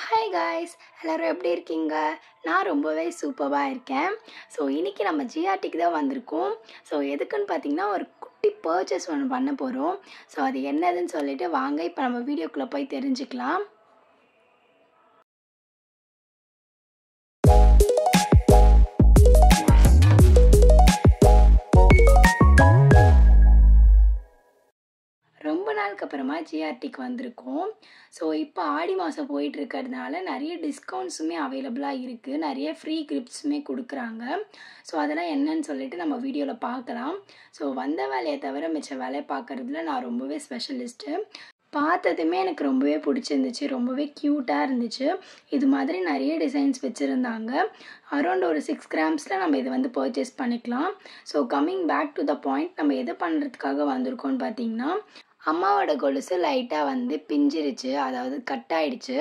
Hi guys, எல்லோரும் எப்படி இருக்கீங்க? நான் ரொம்பவே சூப்பராக இருக்கேன். ஸோ இன்றைக்கி நம்ம ஜிஆர்டிக்கு தான் வந்திருக்கோம். ஸோ எதுக்குன்னு பார்த்தீங்கன்னா ஒரு குட்டி பர்ச்சேஸ் ஒன்று பண்ண போகிறோம். ஸோ அது என்னதுன்னு சொல்லிட்டு வாங்க இப்போ நம்ம வீடியோக்குள்ளே போய் தெரிஞ்சுக்கலாம். ரொம்ப நாளுக்கு அப்புறமா ஜிஆர்டிக்கு வந்திருக்கோம். ஸோ இப்போ ஆடி மாதம் போயிட்டுருக்கிறதுனால நிறைய டிஸ்கவுண்ட்ஸுமே அவைலபிளாக இருக்குது. நிறைய ஃப்ரீ கிஃப்ட்ஸுமே கொடுக்குறாங்க. ஸோ அதெல்லாம் என்னன்னு சொல்லிட்டு நம்ம வீடியோவில் பார்க்கலாம். ஸோ வந்த வேலையை தவிர மிச்ச வேலையை பார்க்குறதுல நான் ரொம்பவே ஸ்பெஷலிஸ்ட்டு. பார்த்ததுமே எனக்கு ரொம்பவே பிடிச்சிருந்துச்சு, ரொம்பவே க்யூட்டாக இருந்துச்சு. இது மாதிரி நிறைய டிசைன்ஸ் வச்சுருந்தாங்க. அரௌண்ட் ஒரு 6 கிராம்ஸில் நம்ம இதை வந்து பர்ச்சேஸ் பண்ணிக்கலாம். So coming back to the point, நம்ம எது பண்ணுறதுக்காக வந்திருக்கோன்னு பார்த்தீங்கன்னா, அம்மாவோட கொலுசு லைட்டாக வந்து பிஞ்சிருச்சு, அதாவது கட் ஆகிடுச்சு.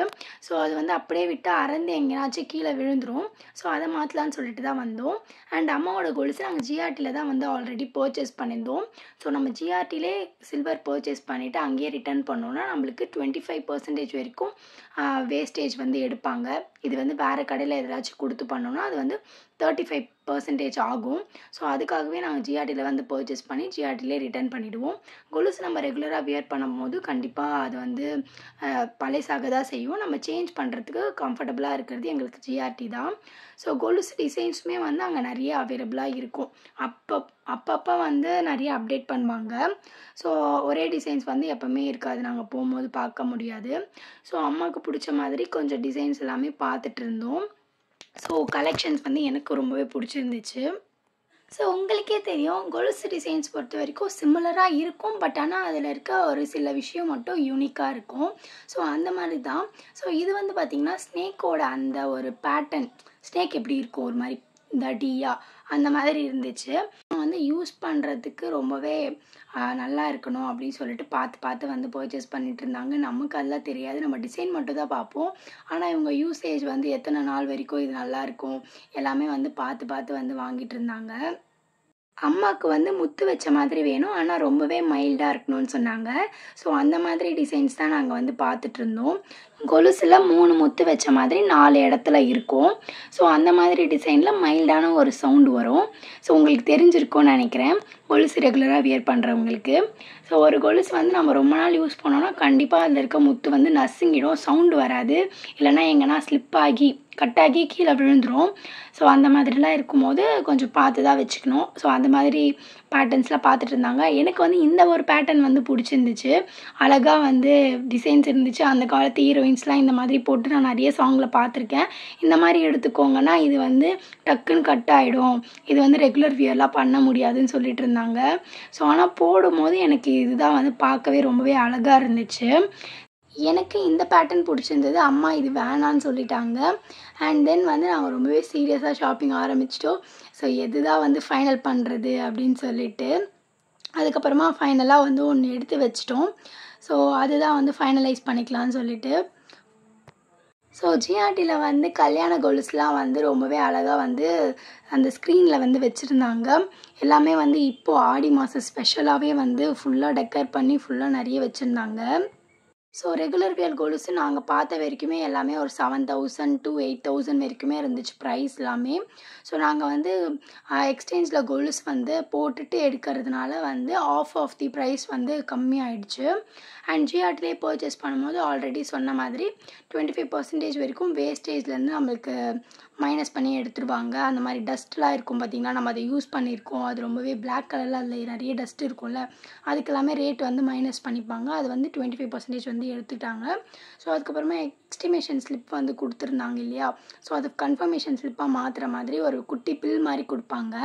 ஸோ அது வந்து அப்படியே விட்டால் அறந்து எங்கேனாச்சும் கீழே விழுந்துடும். ஸோ அதை மாற்றலான்னு சொல்லிட்டு தான் வந்தோம். அண்ட் அம்மாவோட கொலுசு நாங்கள் ஜிஆர்டியில் தான் வந்து ஆல்ரெடி பர்ச்சேஸ் பண்ணியிருந்தோம். ஸோ நம்ம ஜிஆர்டிலே சில்வர் பர்ச்சேஸ் பண்ணிவிட்டு அங்கேயே ரிட்டர்ன் பண்ணோன்னா நம்மளுக்கு 25% வரைக்கும் வேஸ்டேஜ் வந்து எடுப்பாங்க. இது வந்து வேறு கடையில் எதாச்சும் கொடுத்து பண்ணோன்னா அது வந்து 35% ஆகும். ஸோ அதுக்காகவே நாங்கள் ஜிஆர்டியில் வந்து பர்ச்சேஸ் பண்ணி ஜிஆர்டிலே ரிட்டர்ன் பண்ணிவிடுவோம். கொலுசு நம்ம ரெகுலராக வியர் பண்ணும்போது கண்டிப்பாக அது வந்து பழைசாக தான் செய்யும். நம்ம சேஞ்ச் பண்ணுறதுக்கு கம்ஃபர்டபுளாக இருக்கிறது எங்களுக்கு ஜிஆர்டி தான். ஸோ கொலுசு டிசைன்ஸுமே வந்து அங்கே நிறைய அவைலபிளாக இருக்கும். அப்பப்போ வந்து நிறைய அப்டேட் பண்ணுவாங்க. ஸோ ஒரே டிசைன்ஸ் வந்து எப்போவுமே இருக்காது, நாங்கள் போகும்போது பார்க்க முடியாது. ஸோ அம்மாவுக்கு பிடிச்ச மாதிரி கொஞ்சம் டிசைன்ஸ் எல்லாமே பார்த்துட்டு இருந்தோம். ஸோ கலெக்ஷன்ஸ் வந்து எனக்கு ரொம்பவே பிடிச்சிருந்துச்சு. ஸோ உங்களுக்கே தெரியும், கொலுசு டிசைன்ஸ் பொறுத்த வரைக்கும் சிமிலராக இருக்கும். பட் ஆனால் அதில் இருக்க ஒரு சில விஷயம் மட்டும் யூனிக்காக இருக்கும். ஸோ அந்த மாதிரி தான். ஸோ இது வந்து பார்த்திங்கன்னா ஸ்னேக்கோட அந்த ஒரு பேட்டர்ன், ஸ்னேக் எப்படி இருக்கும் ஒரு மாதிரி தடியாக அந்த மாதிரி இருந்துச்சு. வந்து யூஸ் பண்ணுறதுக்கு ரொம்பவே நல்லா இருக்கணும் அப்படின்னு சொல்லிட்டு பார்த்து வந்து பர்ச்சேஸ் பண்ணிகிட்டு இருந்தாங்க. நமக்கு அதெல்லாம் தெரியாது, நம்ம டிசைன் மட்டும் தான் பார்ப்போம். ஆனால் இவங்க யூசேஜ் வந்து எத்தனை நாள் வரைக்கும் இது நல்லாயிருக்கும் எல்லாமே வந்து பார்த்து வந்து வாங்கிட்டு இருந்தாங்க. அம்மாவுக்கு வந்து முத்து வச்ச மாதிரி வேணும், ஆனால் ரொம்பவே மைல்டாக இருக்கணும்னு சொன்னாங்க. ஸோ அந்த மாதிரி டிசைன்ஸ் தான் நாங்கள் வந்து பார்த்துட்ருந்தோம். கொலுசில் 3 முத்து வச்ச மாதிரி 4 இடத்துல இருக்கும். ஸோ அந்த மாதிரி டிசைனில் மைல்டான ஒரு சவுண்டு வரும். ஸோ உங்களுக்கு தெரிஞ்சிருக்கும்னு நினைக்கிறேன், கொலுசு ரெகுலராக வியர் பண்ணுறவங்களுக்கு. ஸோ ஒரு கொலுசு வந்து நம்ம ரொம்ப நாள் யூஸ் பண்ணோன்னா கண்டிப்பாக அதில் இருக்க முத்து வந்து நசுங்கிடும், சவுண்டு வராது. இல்லைனா எங்கன்னா ஸ்லிப் ஆகி கட்டாகி கீழே விழுந்துடும். ஸோ அந்த மாதிரிலாம் இருக்கும்போது கொஞ்சம் பார்த்து தான் வச்சுக்கணும். ஸோ அந்த மாதிரி பேட்டர்ன்ஸ்லாம் பார்த்துட்டு இருந்தாங்க. எனக்கு வந்து இந்த ஒரு பேட்டர்ன் வந்து பிடிச்சிருந்துச்சு. அழகாக வந்து டிசைன்ஸ் இருந்துச்சு. அந்த காலத்து ஹீரோயின்ஸ்லாம் இந்த மாதிரி போட்டு நான் நிறைய சாங்கில் பார்த்துருக்கேன். இந்த மாதிரி எடுத்துக்கோங்கன்னா இது வந்து டக்குன்னு கட் ஆகிடும், இது வந்து ரெகுலர் வியர்லாம் பண்ண முடியாதுன்னு சொல்லிட்டு இருந்தாங்க. ஸோ ஆனால் போடும்போது எனக்கு இதுதான் வந்து பார்க்கவே ரொம்பவே அழகாக இருந்துச்சு. எனக்கு இந்த பேட்டர்ன் பிடிச்சிருந்தது. அம்மா இது வேணான்னு சொல்லிட்டாங்க. அண்ட் தென் வந்து நாங்கள் ரொம்பவே சீரியஸாக ஷாப்பிங் ஆரம்பிச்சிட்டோம். ஸோ எது தான் வந்து ஃபைனல் பண்ணுறது அப்படின்னு சொல்லிட்டு அதுக்கப்புறமா ஃபைனலாக வந்து ஒன்று எடுத்து வச்சிட்டோம். ஸோ அதுதான் வந்து ஃபைனலைஸ் பண்ணிக்கலான்னு சொல்லிட்டு. ஸோ ஜிஆர்டியில் வந்து கல்யாண கொலுசுலாம் வந்து ரொம்பவே அழகாக வந்து அந்த ஸ்க்ரீனில் வந்து வச்சுருந்தாங்க. எல்லாமே வந்து இப்போது ஆடி மாதம் ஸ்பெஷலாகவே வந்து ஃபுல்லாக டெக்கர் பண்ணி ஃபுல்லாக நிறைய வச்சுருந்தாங்க. ஸோ ரெகுலர் வியர் கொலுசு நாங்கள் பார்த்த வரைக்குமே எல்லாமே ஒரு 7,000 to 8,000 வரைக்குமே இருந்துச்சு ப்ரைஸ் எல்லாமே. ஸோ நாங்கள் வந்து எக்ஸ்சேஞ்சில் கொலுசு வந்து போட்டுட்டு எடுக்கிறதுனால வந்து ஆஃப் தி ப்ரைஸ் வந்து கம்மியாயிடுச்சு. அண்ட் ஜிஆர்டிலே பர்ச்சேஸ் பண்ணும்போது ஆல்ரெடி சொன்ன மாதிரி 25% வரைக்கும் வேஸ்டேஜ்லேருந்து நம்மளுக்கு மைனஸ் பண்ணி எடுத்துருவாங்க. அந்த மாதிரி டஸ்ட்லாம் இருக்கும் பார்த்திங்கன்னா, நம்ம அதை யூஸ் பண்ணியிருக்கோம், அது ரொம்பவே பிளாக் கலரில் அதில் நிறைய டஸ்ட் இருக்கும்ல, அதுக்கெல்லாமே ரேட் வந்து மைனஸ் பண்ணிப்பாங்க. அது வந்து 25% வந்து எடுத்துட்டாங்க. ஸோ அதுக்கப்புறமா எஸ்டிமேஷன் ஸ்லிப் வந்து கொடுத்துருந்தாங்க இல்லையா, ஸோ அது கன்ஃபர்மேஷன் ஸ்லிப்பாக மாற்றுற மாதிரி ஒரு குட்டி பில் மாதிரி கொடுப்பாங்க.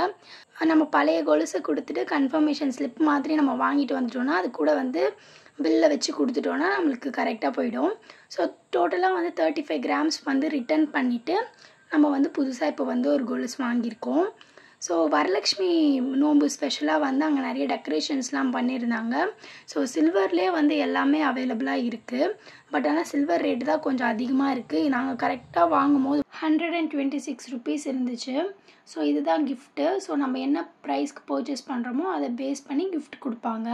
நம்ம பழைய கொலுசை கொடுத்துட்டு கன்ஃபர்மேஷன் ஸ்லிப் மாதிரி நம்ம வாங்கிட்டு வந்துட்டோன்னா அது கூட வந்து பில்லை வச்சு கொடுத்துட்டோன்னா நம்மளுக்கு கரெக்டாக போயிடும். ஸோ டோட்டலாக வந்து 35 கிராம்ஸ் வந்து ரிட்டர்ன் பண்ணிவிட்டு நம்ம வந்து புதுசாக இப்போ வந்து ஒரு கொலுசு வாங்கியிருக்கோம். ஸோ வரலக்ஷ்மி நோம்பு ஸ்பெஷலாக வந்து அங்கே நிறைய டெக்கரேஷன்ஸ்லாம் பண்ணியிருந்தாங்க. ஸோ சில்வர்லேயே வந்து எல்லாமே அவைலபிளாக இருக்குது. பட் ஆனால் சில்வர் ரேட்டு தான் கொஞ்சம் அதிகமாக இருக்குது. நாங்கள் கரெக்டாக வாங்கும்போது 126 ருபீஸ் இருந்துச்சு. ஸோ இதுதான் கிஃப்ட்டு. ஸோ நம்ம என்ன ப்ரைஸ்க்கு பர்ச்சேஸ் பண்ணுறோமோ அதை பேஸ் பண்ணி கிஃப்ட் கொடுப்பாங்க.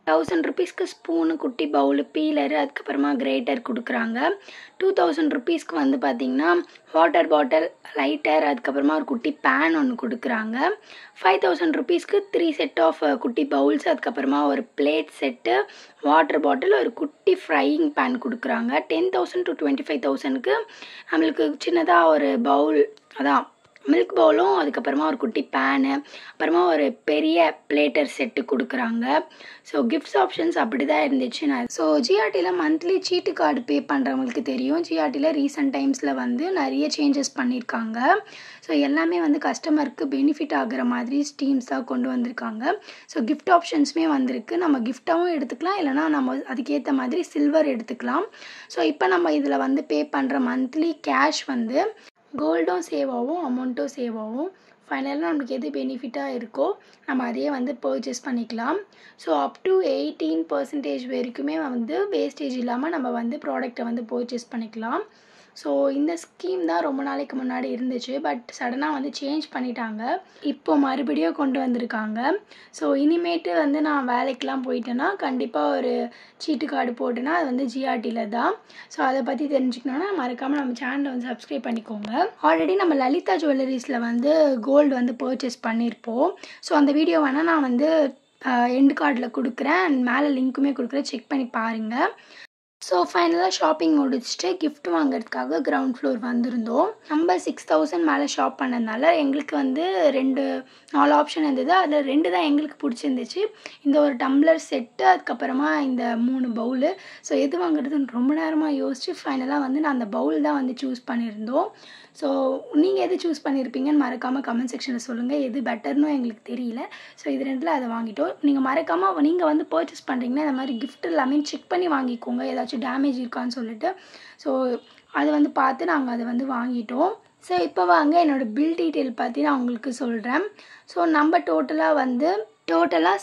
1000 ருபீஸ்க்கு ஸ்பூனு, குட்டி பவுலு, பீலரு, அதுக்கப்புறமா கிரேட்டர் கொடுக்குறாங்க. 2000 ருபீஸ்க்கு வந்து பார்த்திங்கன்னா வாட்டர் பாட்டில், லைட்டர், அதுக்கப்புறமா ஒரு குட்டி பேன் ஒன்று கொடுக்குறாங்க. 5000 ருபீஸ்க்கு 3 செட் ஆஃப் குட்டி பவுல்ஸ், அதுக்கப்புறமா ஒரு பிளேட் செட்டு, வாட்டர் பாட்டில், ஒரு குட்டி ஃப்ரையிங் பேன் கொடுக்குறாங்க. 10,000 to 25,000க்கு நம்மளுக்கு சின்னதாக ஒரு பவுல், அதான் மில்க் பவுலும், அதுக்கப்புறமா ஒரு குட்டி பேனு, அப்புறமா ஒரு பெரிய பிளேட்டர் செட்டு கொடுக்குறாங்க. ஸோ கிஃப்ட்ஸ் ஆப்ஷன்ஸ் அப்படி தான் இருந்துச்சு. ஸோ ஜிஆர்டியில் மந்த்லி சீட்டு கார்டு பே பண்ணுறவங்களுக்கு தெரியும், ஜிஆர்டியில் ரீசெண்ட் டைம்ஸில் வந்து நிறைய சேஞ்சஸ் பண்ணியிருக்காங்க. ஸோ எல்லாமே வந்து கஸ்டமருக்கு பெனிஃபிட் ஆகிற மாதிரி ஸ்கீம்ஸ் தான் கொண்டு வந்திருக்காங்க. ஸோ கிஃப்ட் ஆப்ஷன்ஸுமே வந்திருக்கு. நம்ம கிஃப்டாகவும் எடுத்துக்கலாம், இல்லைனா நம்ம அதுக்கேற்ற மாதிரி சில்வர் எடுத்துக்கலாம். ஸோ இப்போ நம்ம இதில் வந்து பே பண்ணுற மந்த்லி கேஷ் வந்து கோல்டும் சேவ் ஆகும், அமௌண்ட்டும் சேவ் ஆகும். ஃபைனலாக நம்மளுக்கு எது பெனிஃபிட்டாக இருக்கோ நம்ம அதையே வந்து பர்ச்சேஸ் பண்ணிக்கலாம். ஸோ அப் டு 18% வரைக்குமே வந்து வேஸ்டேஜ் இல்லாமல் நம்ம வந்து ப்ராடக்டை வந்து பர்ச்சேஸ் பண்ணிக்கலாம். ஸோ இந்த ஸ்கீம் தான் ரொம்ப நாளைக்கு முன்னாடி இருந்துச்சு, பட் சடனாக வந்து சேஞ்ச் பண்ணிட்டாங்க. இப்போ மறுபடியும் கொண்டு வந்திருக்காங்க. ஸோ இனிமேட்டு வந்து நான் வேலைக்கெலாம் போயிட்டேன்னா கண்டிப்பாக ஒரு சீட்டு கார்டு போட்டேன்னா அது வந்து ஜிஆர்டியில் தான். ஸோ அதை பற்றி தெரிஞ்சுக்கணுன்னா மறக்காமல் நம்ம சேனலை வந்து சப்ஸ்கிரைப் பண்ணிக்கோங்க. ஆல்ரெடி நம்ம லலிதா ஜுவல்லரிஸில் வந்து கோல்டு வந்து பர்ச்சேஸ் பண்ணியிருப்போம். ஸோ அந்த வீடியோ வேணால் நான் வந்து எண்டு கார்டில் கொடுக்குறேன், அண்ட் மேலே லிங்க்குமே கொடுக்குறேன், செக் பண்ணி பாருங்கள். ஸோ ஃபைனலாக ஷாப்பிங் முடிச்சுட்டு கிஃப்ட் வாங்குறதுக்காக கிரவுண்ட் ஃப்ளோர் வந்திருந்தோம். நம்ம 6000 மேலே ஷாப் பண்ணதுனால எங்களுக்கு வந்து 4 ஆப்ஷன் இருந்தது. அதில் 2 தான் எங்களுக்கு பிடிச்சிருந்துச்சு. இந்த ஒரு டம்ளர் செட்டு, அதுக்கப்புறமா இந்த 3 பவுலு. ஸோ எது வாங்குறதுன்னு ரொம்ப நேரமாக யோசிச்சு ஃபைனலாக வந்து நான் அந்த பவுல் தான் வந்து சூஸ் பண்ணியிருந்தோம். ஸோ நீங்கள் எது சூஸ் பண்ணியிருப்பீங்கன்னு மறக்காமல் கமெண்ட் செக்ஷனில் சொல்லுங்கள். எது பெட்டர்னு எங்களுக்கு தெரியல. ஸோ இது 2ல் அதை வாங்கிட்டோம். நீங்கள் மறக்காமல் நீங்கள் வந்து பர்ச்சேஸ் பண்ணுறீங்கன்னா இந்த மாதிரி கிஃப்ட் எல்லாமே செக் பண்ணி வாங்கிக்கோங்க, ஏதாச்சும் டேமேஜ் இருக்கான்னு சொல்லிட்டு. ஸோ அதை வந்து பார்த்து நாங்கள் அதை வந்து வாங்கிட்டோம். ஸோ இப்போ வாங்க என்னோடய பில் டீட்டெயில் பற்றி நான் உங்களுக்கு சொல்கிறேன். ஸோ நம்ம டோட்டலாக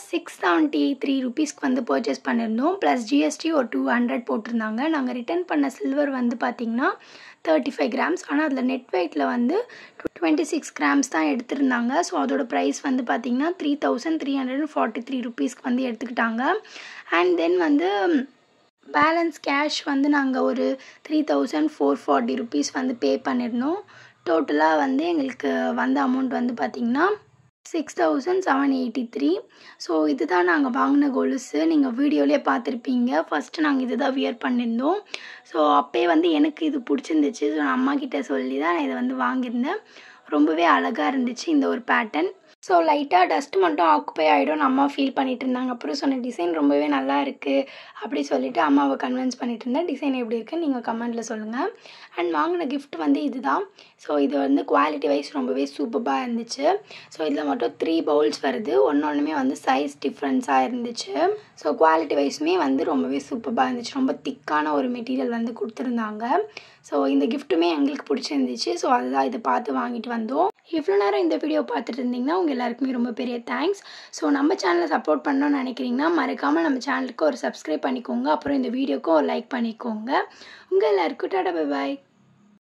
673 ருபீஸ்க்கு வந்து பர்ச்சேஸ் பண்ணியிருந்தோம். ப்ளஸ் ஜிஎஸ்டி ஒரு 200 போட்டிருந்தாங்க. நாங்கள் ரிட்டர்ன் பண்ண சில்வர் வந்து பார்த்திங்கன்னா 35 கிராம்ஸ். ஆனால் அதில் நெட் வெயிட்டில் வந்து 26 கிராம்ஸ் தான் எடுத்திருந்தாங்க. ஸோ அதோட ப்ரைஸ் வந்து பார்த்திங்கன்னா 3343 ருபீஸ்க்கு வந்து எடுத்துக்கிட்டாங்க. அண்ட் தென் வந்து பேலன்ஸ் கேஷ் வந்து நாங்கள் ஒரு 3440 ருபீஸ் வந்து பே பண்ணியிருந்தோம். டோட்டலாக வந்து எங்களுக்கு வந்த அமௌண்ட் வந்து பார்த்திங்கன்னா 6783. ஸோ இதுதான் நாங்கள் வாங்கின கொலுசு. நீங்கள் வீடியோலேயே பார்த்துருப்பீங்க. ஃபஸ்ட்டு நாங்கள் இது தான் வியர் பண்ணியிருந்தோம். ஸோ அப்போயே வந்து எனக்கு இது பிடிச்சிருந்துச்சு. ஸோ நான் அம்மாக்கிட்ட சொல்லி தான் நான் இதை வந்து வாங்கியிருந்தேன். ரொம்பவே அழகாக இருந்துச்சு இந்த ஒரு பேட்டர்ன். ஸோ லைட்டாக டஸ்ட் மட்டும் ஆக்குப்பை ஆகிடும்னு அம்மா ஃபீல் பண்ணிகிட்டு இருந்தாங்க. அப்புறம் சொன்ன டிசைன் ரொம்பவே நல்லா இருக்குது அப்படி சொல்லிவிட்டு அம்மாவை கன்வின்ஸ் பண்ணிகிட்டு இருந்தேன். டிசைன் எப்படி இருக்குன்னு நீங்கள் கமெண்ட்டில் சொல்லுங்கள். அண்ட் வாங்கின கிஃப்ட் வந்து இது தான். ஸோ இது வந்து குவாலிட்டி வைஸ் ரொம்பவே சூப்பராக இருந்துச்சு. ஸோ இதில் மட்டும் 3 பவுல்ஸ் வருது. ஒன்றுமே வந்து சைஸ் டிஃப்ரென்ஸாக இருந்துச்சு. ஸோ குவாலிட்டி வைஸுமே வந்து ரொம்பவே சூப்பராக இருந்துச்சு. ரொம்ப திக்கான ஒரு மெட்டீரியல் வந்து கொடுத்துருந்தாங்க. ஸோ இந்த கிஃப்ட்டுமே எங்களுக்கு பிடிச்சிருந்துச்சு. ஸோ அதுதான் இதை பார்த்து வாங்கிட்டு வந்தோம். இவ்வளோ நேரம் இந்த வீடியோ பார்த்துட்டு இருந்தீங்கன்னா உங்கள் எல்லாருக்குமே ரொம்ப பெரிய தேங்க்ஸ். ஸோ நம்ம சேனலை சப்போர்ட் பண்ணணும்னு நினைக்கிறீங்கன்னா மறக்காமல் நம்ம சேனலுக்கு ஒரு சப்ஸ்கிரைப் பண்ணிக்கோங்க. அப்புறம் இந்த வீடியோக்கும் ஒரு லைக் பண்ணிக்கோங்க. உங்கள் எல்லாருக்கும் டாடா பை பாய்.